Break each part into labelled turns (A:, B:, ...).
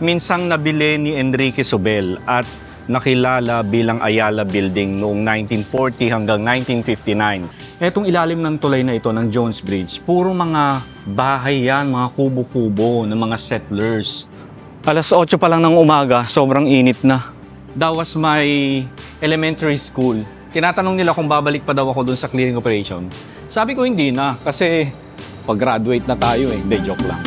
A: minsang nabili ni Enrique Zobel at nakilala bilang Ayala Building noong 1940 hanggang 1959. Etong ilalim ng tulay na ito ng Jones Bridge, puro mga bahay yan, mga kubo-kubo ng mga settlers. Alas 8 pa lang ng umaga, sobrang init na. That was my elementary school. Tinatanong nila kung babalik pa daw ako dun sa clearing operation. Sabi ko hindi na, kasi pag-graduate na tayo eh. Hindi, joke lang.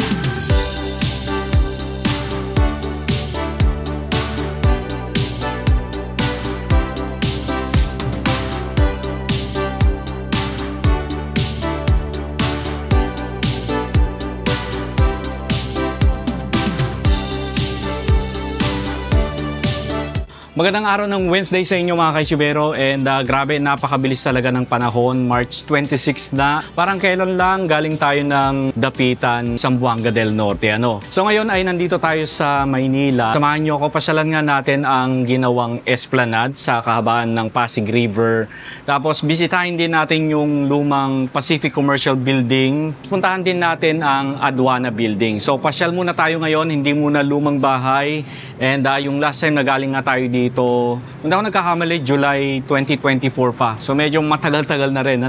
A: Magandang araw ng Wednesday sa inyo mga kaichibero, and grabe, napakabilis talaga ng panahon. March 26 na. Parang kailan lang galing tayo ng Dapitan, Zamboanga del Norte. So ngayon ay nandito tayo sa Maynila. Samahan nyo ako, pasyalan nga natin ang ginawang esplanade sa kahabaan ng Pasig River. Tapos bisitahin din natin yung lumang Pacific Commercial Building. Puntahan din natin ang Aduana Building. So pasyal muna tayo ngayon, hindi muna lumang bahay. And yung last time na galing nga tayo dito, hindi ako nagkakamali, July 2024 pa. So medyo matagal-tagal na rin.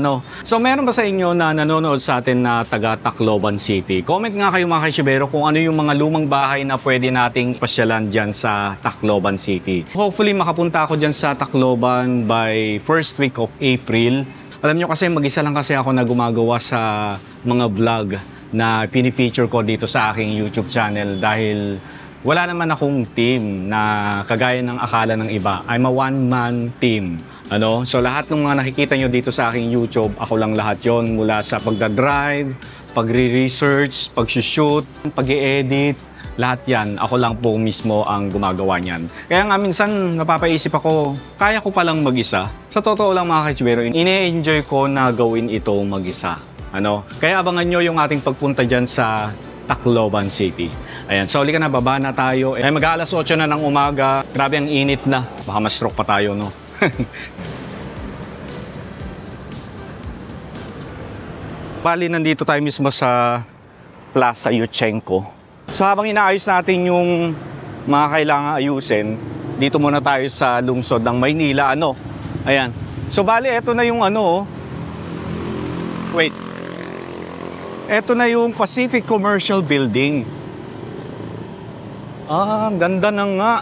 A: So meron ba sa inyo na nanonood sa atin na taga Tacloban City? Comment nga kayo mga kaichibero kung ano yung mga lumang bahay na pwede nating pasyalan dyan sa Tacloban City. Hopefully makapunta ako dyan sa Tacloban by first week of April. Alam nyo kasi mag-isa lang kasi ako na gumagawa sa mga vlog na pinifeature ko dito sa aking YouTube channel dahil wala naman akong team na kagaya ng akala ng iba. I'm a one-man team. So lahat ng mga nakikita nyo dito sa aking YouTube, ako lang lahat yon, mula sa pagdadrive, pagre-research, pag-shoot, pag-i-edit, lahat yan, ako lang po mismo ang gumagawa niyan. Kaya nga minsan napapaisip ako, kaya ko palang mag-isa. Sa totoo lang mga kaichibero, ine-enjoy ko na gawin ito mag-isa. Kaya abangan nyo yung ating pagpunta dyan sa Tacloban City. Ayan, so halika na, baba na tayo. Mag-aalas 8 na ng umaga. Grabe, ang init na. Baka ma-stroke pa tayo, no? Bali, nandito tayo mismo sa Plaza Yuchengco. So habang inaayos natin yung mga kailangan ayusin, dito muna tayo sa lungsod ng Maynila. Ayan. So bali, eto na yung wait. Eto na yung Pacific Commercial Building. Ang ganda na nga.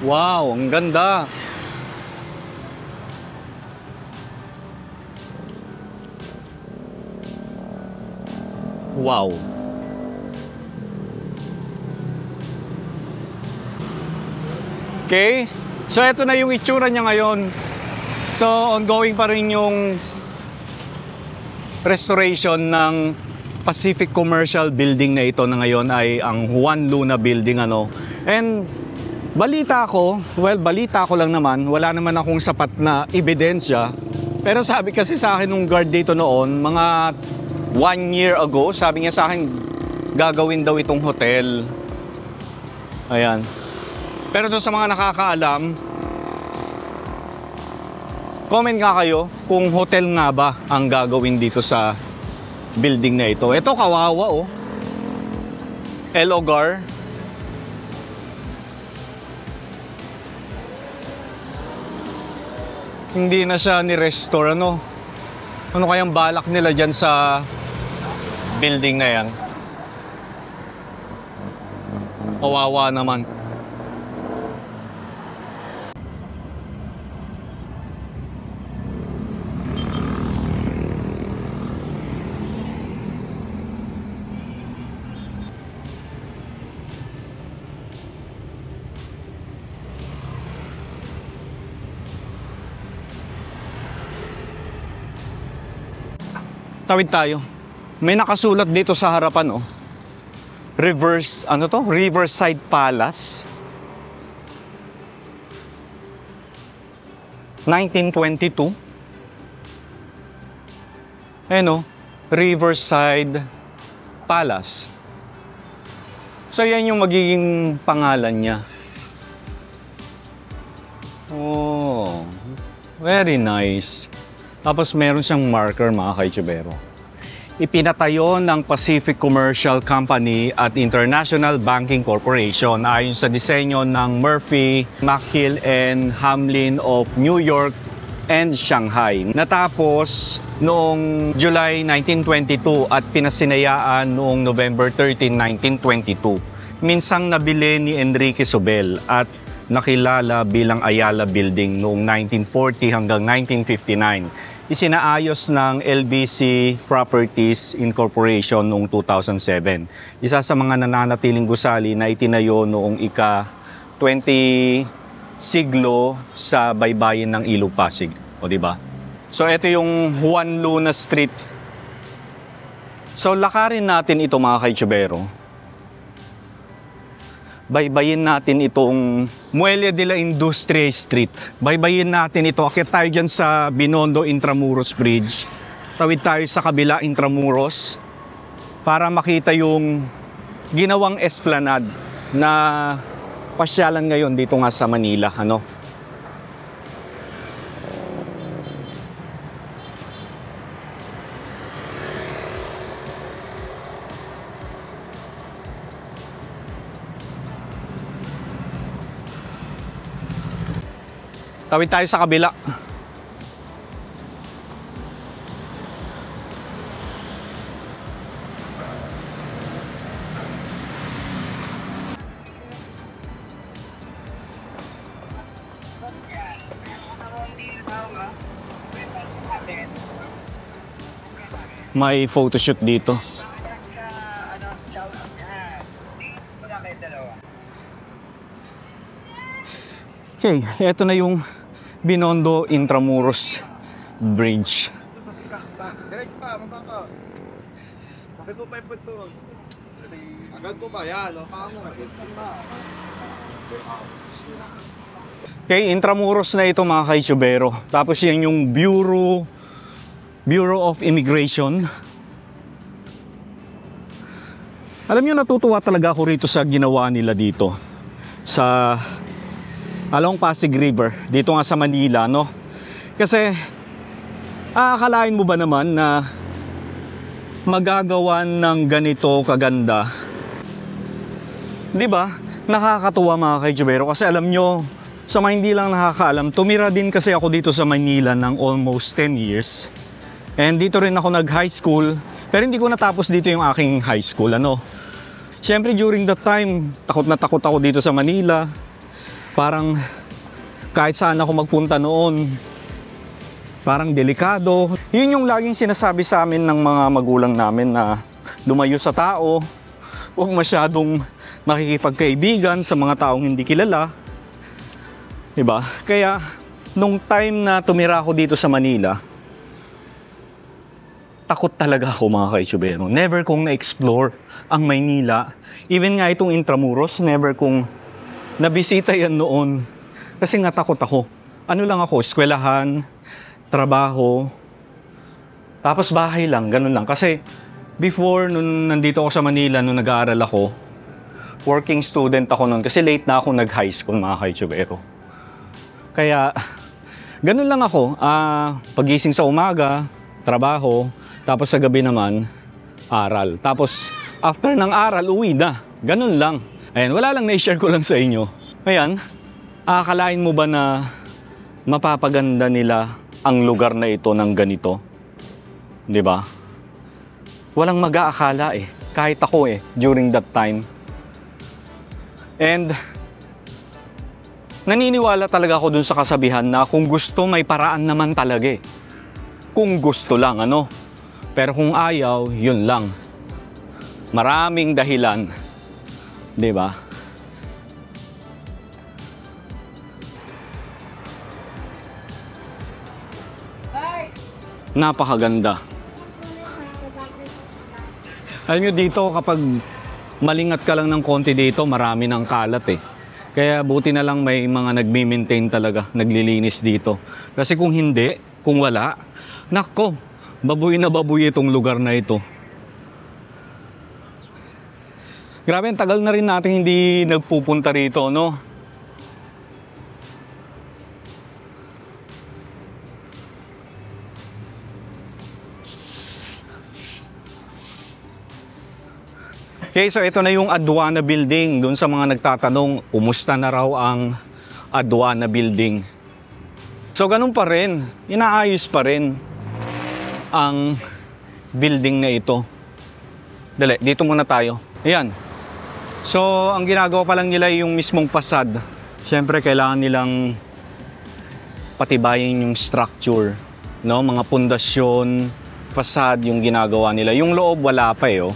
A: Wow, ang ganda. Wow. Okay. So eto na yung itsura niya ngayon. So ongoing pa rin yung restoration ng Pacific Commercial Building na ito na ngayon ay ang Juan Luna Building. And balita ko lang naman, wala naman akong sapat na ebidensya. Pero sabi kasi sa akin nung guard dito noon, mga 1 year ago, sabi niya sa akin, gagawin daw itong hotel. Ayan. Pero doon sa mga nakakaalam, comment nga kayo kung hotel nga ba ang gagawin dito sa building na ito. Ito kawawa El Hogar. Hindi na siya ni-restore. Ano kayang balak nila dyan sa building na yan? Kawawa naman. Tawid tayo. May nakasulat dito sa harapan, Riverside Palace. 1922. Riverside Palace. So yan yung magiging pangalan niya. Oh, very nice. Tapos meron siyang marker mga kaichibero. ipinatayo ng Pacific Commercial Company at International Banking Corporation ayon sa disenyo ng Murphy, McGill and Hamlin of New York and Shanghai. Natapos noong July 1922 at pinasinayaan noong November 13, 1922. Minsang nabili ni Enrique Zobel at nakilala bilang Ayala Building noong 1940 hanggang 1959. Isinaayos ng LBC Properties Incorporation noong 2007. Isa sa mga nananatiling gusali na itinayo noong ika-20 siglo sa baybayin ng Ilog Pasig. O diba? So ito yung Juan Luna Street. So lakarin natin ito mga kaitsubero. Baybayin natin itong Muelle de la Industria Street. Baybayin natin ito. Akyat tayo dyan sa Binondo Intramuros Bridge. Tawid tayo sa kabila Intramuros para makita yung ginawang esplanade na pasyalan ngayon dito nga sa Manila. Tawid tayo sa kabila. May photoshoot dito. Okay, eto na yung Binondo Intramuros Bridge.
B: Direct pa, mababa. Bakit mo pa yung punto? Agad mo ba? Yan, paano?
A: Okay, Intramuros na ito mga kaitsubero. Tapos yan yung Bureau of Immigration. Alam niyo, natutuwa talaga ako rito sa ginawa nila dito. Sa along Pasig River, dito nga sa Manila, no? Kasi, akalain mo ba naman na magagawa ng ganito kaganda? Di ba? Nakakatuwa mga kaitsubero. Kasi alam nyo, sa mga hindi lang nakakaalam, tumira din kasi ako dito sa Manila ng almost 10 years. And dito rin ako nag-high school. Pero hindi ko natapos dito yung aking high school, Siyempre, during that time, takot na takot ako dito sa Manila. Parang kahit saan ako magpunta noon, parang delikado. Yun yung laging sinasabi sa amin ng mga magulang namin na lumayo sa tao, huwag masyadong makikipagkaibigan sa mga taong hindi kilala. Diba? Kaya, nung time na tumira ako dito sa Manila, takot talaga ako mga kaitsubero. Never kong na-explore ang Maynila. Even nga itong Intramuros, never kong nabisita yan noon. Kasi nga takot ako. Ano lang ako, eskwelahan, trabaho, tapos bahay lang, ganun lang. Kasi before, nung nandito ako sa Manila, nung nag-aaral ako, working student ako noon. Kasi late na ako nag-high school mga kaitsubero. Kaya, ganun lang ako. Pagising sa umaga, trabaho, tapos sa gabi naman, aral. Tapos, after ng aral, uwi na. Ganun lang. Ayan, wala lang na-share ko lang sa inyo. Ayan, akalain mo ba na mapapaganda nila ang lugar na ito ng ganito? 'Di ba? Walang mag-aakala kahit ako during that time. And naniniwala talaga ako dun sa kasabihan na kung gusto may paraan naman talaga Kung gusto lang, Pero kung ayaw, yun lang. Maraming dahilan. 'Di ba? Napakaganda. Alam nyo dito, kapag malingat ka lang ng konti dito, marami ng kalat Kaya buti na lang may mga nagme-maintain talaga, naglilinis dito. Kasi kung hindi, kung wala, nako, babuy na babuy itong lugar na ito. Grabe, ang tagal na rin natin hindi nagpupunta rito, Okay, so ito na yung Aduana Building. Doon sa mga nagtatanong, kumusta na raw ang Aduana Building? So ganun pa rin, inaayos pa rin ang building na ito. Dali, dito muna tayo. Ayan. So ang ginagawa pa lang nila yung mismong facade. Siyempre kailangan nilang patibayin yung structure, no? Mga pundasyon, facade yung ginagawa nila. Yung loob wala pa oh.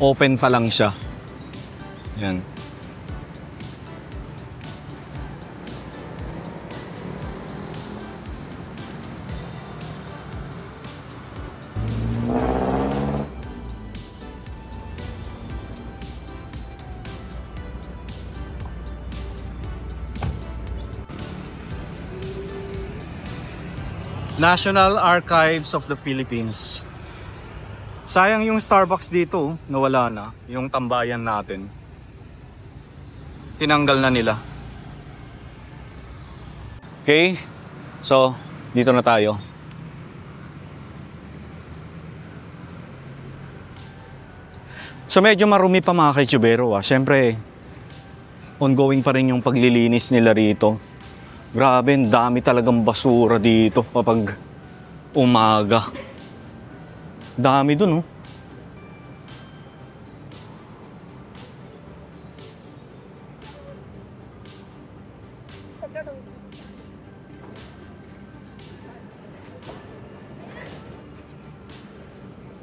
A: Open pa lang siya. Yan. National Archives of the Philippines. Sayang yung Starbucks dito, nawala na. Yung tambayan natin. Tinanggal na nila. Okay? So, dito na tayo. So, medyo marumi pa mga kaitsubero. Siyempre, ongoing pa rin yung paglilinis nila rito. Grabe, dami talagang basura dito kapag umaga. Dami dun, oh.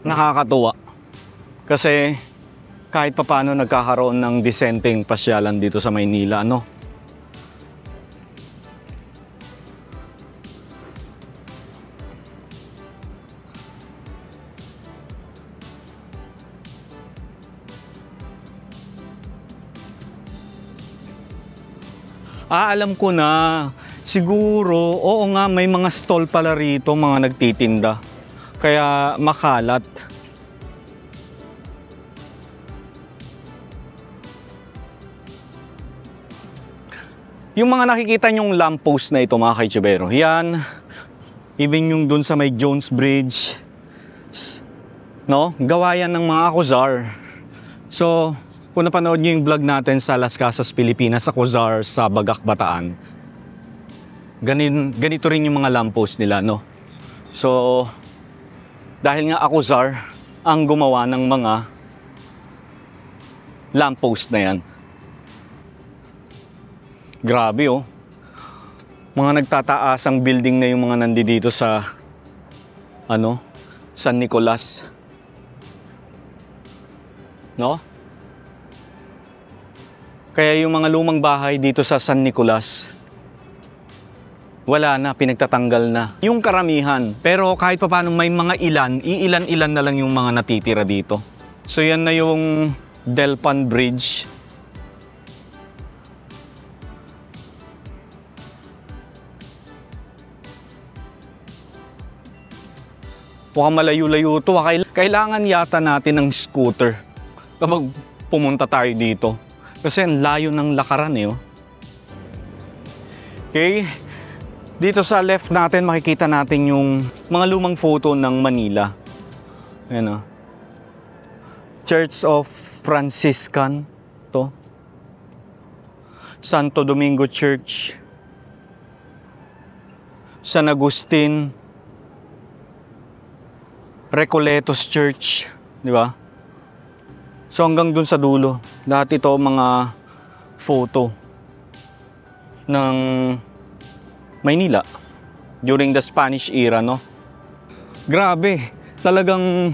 A: Nakakatuwa. Kasi kahit papaano nagkakaroon ng disenteng pasyalan dito sa Maynila, no? Alam ko na. Siguro, oo nga, may mga stall pala rito, mga nagtitinda. Kaya makalat. Yung mga nakikita nyong lamppost na ito, mga kaitsubero, yan. Even yung dun sa may Jones Bridge. No? Gawa yan ng mga Akuzar. So, kung napanood nyo yung vlog natin sa Las Casas, Pilipinas, sa Akuzar, sa Bagak, Bataan, ganito rin yung mga lamppost nila, no? So, dahil nga Akuzar ang gumawa ng mga lamppost na yan. Grabe, oh. Mga nagtataasang building na yung mga nandito sa, San Nicolas. No? Kaya yung mga lumang bahay dito sa San Nicolas, wala na, pinagtatanggal na. Yung karamihan, pero kahit pa paano may mga iilan-ilan na lang yung mga natitira dito. So yan na yung Delpan Bridge. Mukhang malayo-layo ito. Kailangan yata natin ng scooter kapag pumunta tayo dito. Kasi ang layo ng lakaran eh. Oh. Okay. Dito sa left natin makikita natin yung mga lumang photo ng Manila. Ayan, oh. Church of Franciscan. To. Santo Domingo Church. San Agustin. Recoletos Church. Di ba? So hanggang dun sa dulo, dati ito mga photo ng Maynila during the Spanish era, no? Grabe, talagang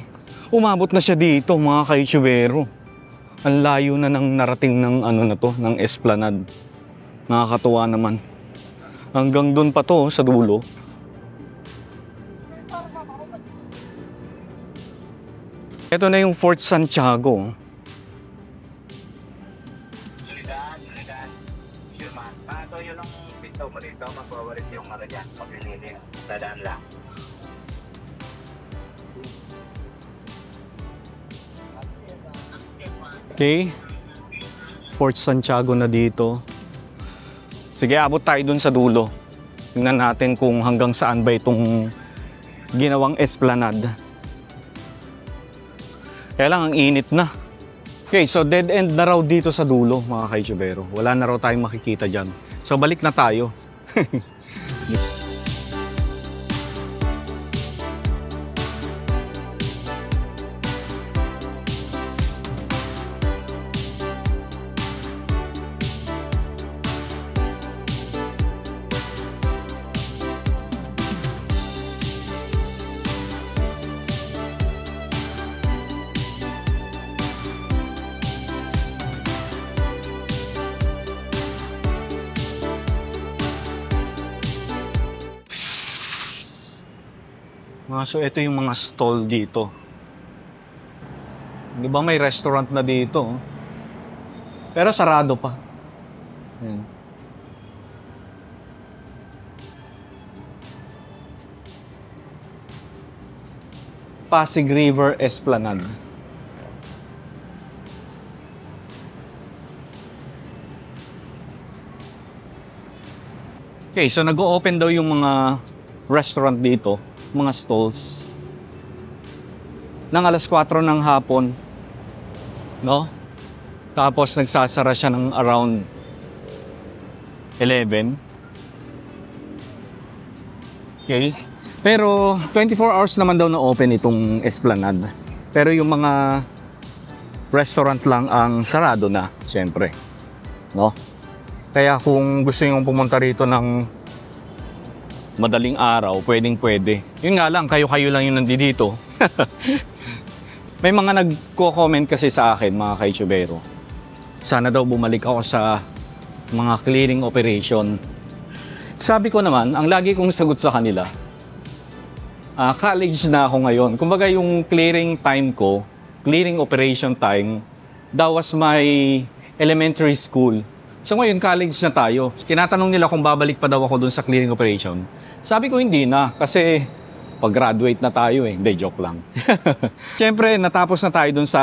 A: umabot na siya dito, mga kaitsubero. Ang layo na ng narating ng ng Esplanade. Nakakatuwa naman. Hanggang dun pa to sa dulo. Ito na yung Fort Santiago. Okay. Fort Santiago na dito. Sige, abot tayo dun sa dulo. Tingnan natin kung hanggang saan ba itong ginawang esplanade. Kaya lang, ang init na. Okay, so dead end na raw dito sa dulo, mga kaitsubero. Wala na raw tayong makikita dyan. So balik na tayo. So ito yung mga stall dito. Di ba may restaurant na dito? Pero sarado pa. Ayan. Pasig River Esplanade. Okay, so nag-o-open daw yung mga restaurant dito, mga stalls ng alas 4 ng hapon, no? Tapos nagsasara siya ng around 11. Okay? Pero 24 hours naman daw na open itong Esplanade. Pero yung mga restaurant lang ang sarado na, siyempre, no? Kaya kung gusto niyo pumunta rito ng madaling araw, pwedeng-pwede. Yun nga lang, kayo-kayo lang yung nandito. May mga nagko-comment kasi sa akin, mga kaitsubero. Sana daw bumalik ako sa mga clearing operation. Sabi ko naman, ang lagi kong sagot sa kanila, college na ako ngayon. Kumbaga yung clearing time ko, clearing operation time, that was my elementary school. So ngayon, college na tayo. Tinatanong nila kung babalik pa daw ako dun sa clearing operation. Sabi ko hindi na, kasi pag-graduate na tayo eh. Hindi, joke lang. Siyempre, natapos na tayo dun sa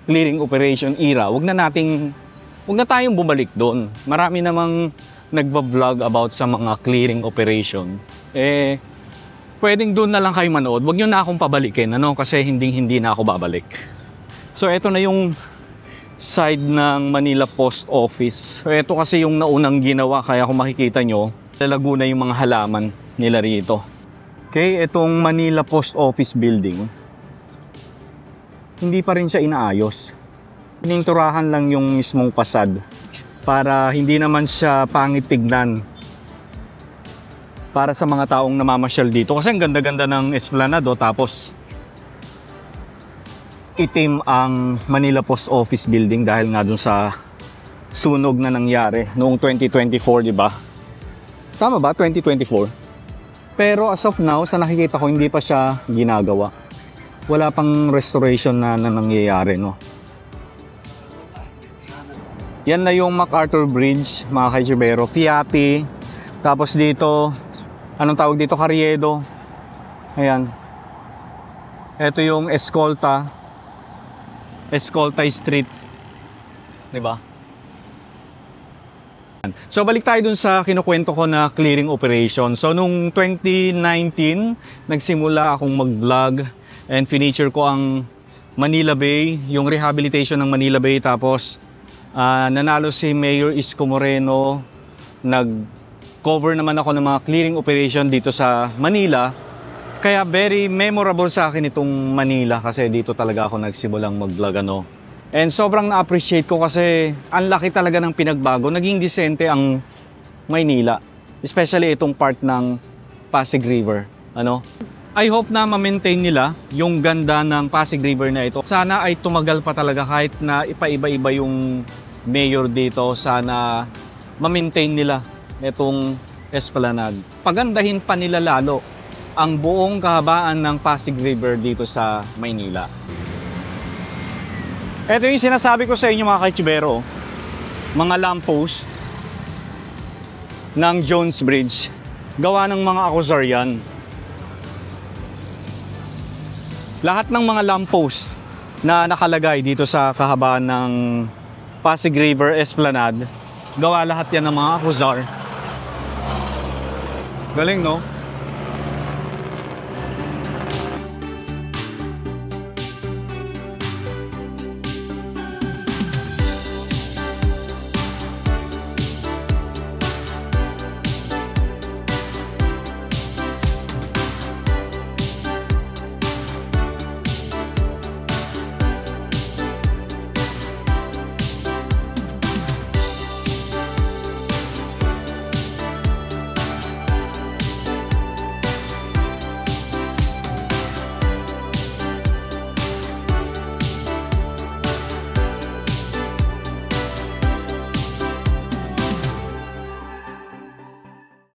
A: clearing operation era. Huwag na tayong bumalik dun. Marami namang nagva-vlog about sa mga clearing operation. Pwedeng dun na lang kayo manood. Huwag nyo na akong pabalikin, kasi hindi na ako babalik. So, eto na yung side ng Manila Post Office. So, ito kasi yung naunang ginawa, kaya kung makikita nyo, lalago na yung mga halaman nila rito. Okay, itong Manila Post Office building, hindi pa rin siya inaayos. Pininturahan lang yung mismong fasad para hindi naman siya pangit tignan para sa mga taong namamasyal dito. Kasi ang ganda-ganda ng Esplanade, tapos itim ang Manila Post Office building dahil nga dun sa sunog na nangyari noong 2024, di ba? Tama ba? 2024? Pero as of now, sa nakikita ko, hindi pa siya ginagawa. Wala pang restoration na nangyayari, no? Yan na yung MacArthur Bridge, mga kaitsubero. Fiati. Tapos dito, anong tawag dito? Carriedo. Ayan. Ito yung Escolta Street. Diba? So balik tayo dun sa kinukwento ko na clearing operation. So nung 2019, nagsimula akong mag-vlog and finiture ko ang Manila Bay, yung rehabilitation ng Manila Bay. Tapos nanalo si Mayor Isko Moreno. Nag-cover naman ako ng mga clearing operation dito sa Manila. Kaya very memorable sa akin itong Manila kasi dito talaga ako nagsimulang mag-vlog, And sobrang na-appreciate ko kasi ang laki talaga ng pinagbago. Naging disente ang Maynila. Especially itong part ng Pasig River. I hope na ma-maintain nila yung ganda ng Pasig River na ito. Sana ay tumagal pa talaga kahit na ipa-iba-iba yung mayor dito. Sana ma-maintain nila itong Esplanade. Pagandahin pa nila lalo ang buong kahabaan ng Pasig River dito sa Maynila. Ito yung sinasabi ko sa inyo, mga kaitsubero. Mga lamppost ng Jones Bridge. Gawa ng mga Akuzar yan. Lahat ng mga lamppost na nakalagay dito sa kahabaan ng Pasig River Esplanade, gawa lahat yan ng mga Akuzar. Galing, no?